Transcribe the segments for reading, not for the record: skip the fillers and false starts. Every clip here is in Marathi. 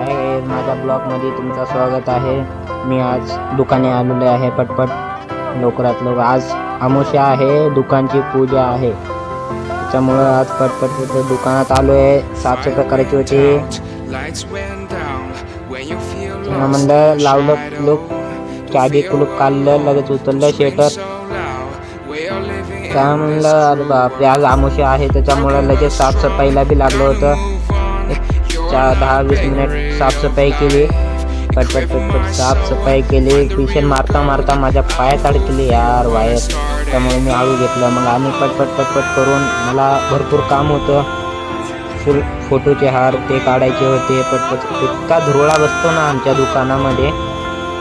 आहे माझ्या ब्लॉगमध्ये तुमचं स्वागत आहे। मी आज दुकाने आलेले आहे पटपट लवकरात लवकर। आज अमावस्या आहे, दुकानची पूजा आहे, त्यामुळे आज पटपट दुकानात आलो आहे। साफसफाई करायची होती, म्हणलं लावलं कुलूप, चाबी कुलूप काढलं, लगेच उचललं शेटर। काय म्हणलं अरे बापरे, आज अमावस्या आहे त्याच्यामुळे लगेच साफसफाईला बी लागलं होतं। 10-20 मिनिट साफसफाई केली, पटपट साफसफाई केली। पिशन मारता मारता माझ्या पायात अडकली यार वायर, त्यामुळे मी हळू घेतलं। मग आणि पटपट करून मला भरपूर काम होतं। फुल फोटोचे हार ते काढायचे होते पटपट। इतका धुरोळा बसतो ना आमच्या दुकानामध्ये,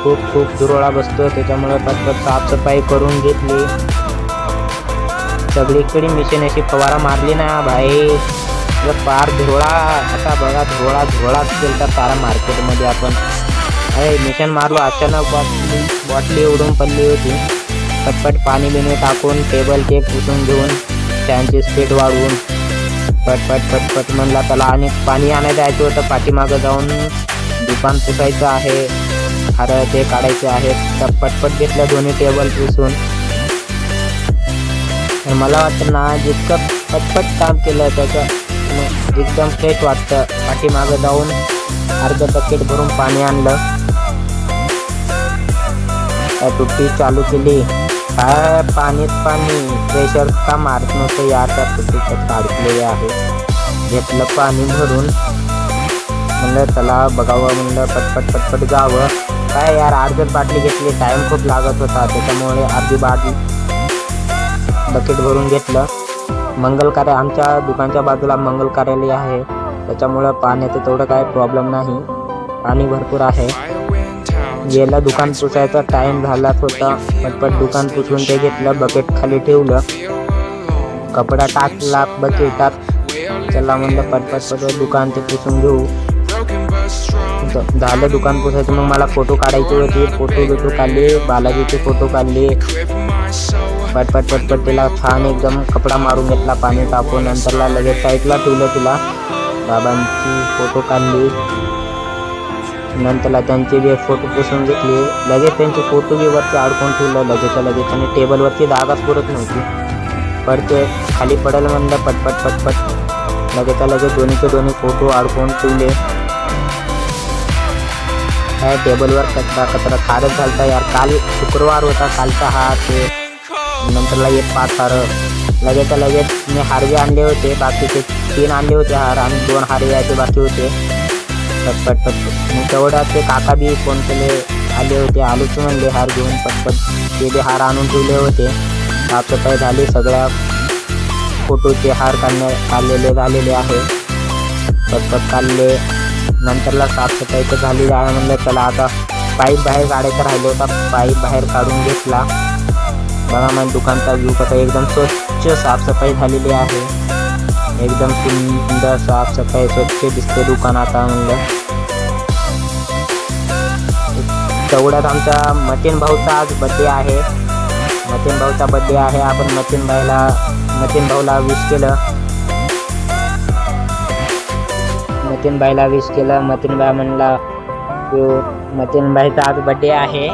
खूप धुरोळा बसतो, त्याच्यामुळे पटपट साफसफाई करून घेतली। सगळीकडे मिशन अशी फवारा मारली ना भाई, पार धुरोळा। आता बघा धुरोळा केला सारा मार्केटमध्ये आपण। अरे मिशन मारलो, अचानक बॉटली उडून पडली होती। पटपट पाणी बिणी टाकून टेबल ते पुसून घेऊन फॅनची स्पीड वाढवून पटपट म्हणला त्याला आणि पाणी आणायला जायचं होतं। पाठीमागं जाऊन दुकान पुसायचं आहे, हार ते काढायचे आहेत। तर पटपट घेतलं दोन्ही टेबल पुसून। मला वाटतं ना जितकं पटपट काम केलं त्याचं एकदम फ्रेश वाटतं। पाठीमागं जाऊन अर्ध बकेट भरून पाणी आणलं, टुट्टी चालू केली। काय पाणी प्रेशर का मारत नव्हतं यार, त्या टुट्टीचं अडकलेले आहे। घेतलं पाणी भरून, म्हणलं चला बघावं, म्हणलं पटपट जावं। काय यार अर्धी बाटली घेतली, टाइम खूप लागत होता, त्याच्यामुळे अर्धी बाटली बकेट भरून घेतलं। मंगल कार्य आमच्या दुकानच्या बाजूला मंगल कार्यालय आहे, त्याच्यामुळं पाण्याचं तेवढं काय प्रॉब्लेम नाही, पाणी भरपूर आहे। गेला दुकान पुसायचा टाइम झालाच होता, पटपट दुकान पुसून ते घेतलं, बकेट खाली ठेवलं, कपडा टाकला बकेटात। चला म्हणलं पटपट दुकान ते पुसून घेऊ। झालं दुकान पुसायचं, मग मला फोटो काढायचे होते। फोटो काढले, बालाजीचे फोटो काढले। पटपट त्याला छान एकदम कपडा मारून घेतला पाणी टाकून। नंतरला लगेच साईडला ठेवलं तिला, बाबांची फोटो काढली। नंतरला त्यांचे बी फोटो पुसून घेतले, लगेच त्यांचे फोटो बी वरती अडकून ठेवलं लगेच। आणि टेबलवरती जागाच पुरत नव्हती, पडते खाली पडेल म्हणलं पटपट लगेच दोन्ही फोटो अडकून ठेवले। काय टेबलवर कचरा खारच झालता यार, काल शुक्रवार होता कालचा हा। ते नंतरला एक 5 हार लगेच मी हार बी आणले होते, बाकीचे 3 आणले होते हार आणि 2 हार यायचे बाकी होते। पटपट मग तेवढ्यात ते काका बी फोन केले, आले होते, आलोच म्हणले हार घेऊन। पटपट ते बी हार आणून ठेवले होते। साफसफाई झाली, सगळ्या फोटोचे हार झालेले आहे, पटपट काढले। नंतरला साफसफाई तर झाली आहे, म्हणलं चला आता पाईप बाहेर काढायचा राहिलं होता, पाईप बाहेर काढून घेतला। बघा मग दुकानचा व्ह्यू कसा एकदम स्वच्छ साफसफाई झालेली आहे, एकदम सुंदर साफसफाई स्वच्छ दिसते दुकान आता। म्हणलं तेवढ्यात आमच्या मतीन भाऊचा आज बड्डे आहे, मतीन भाऊचा बड्डे आहे। आपण मतीन भाऊला विश केलं, मतीन बाईला विश केलं। मतीन बाई म्हणला मतीन बाईचा आज बड्डे आहे।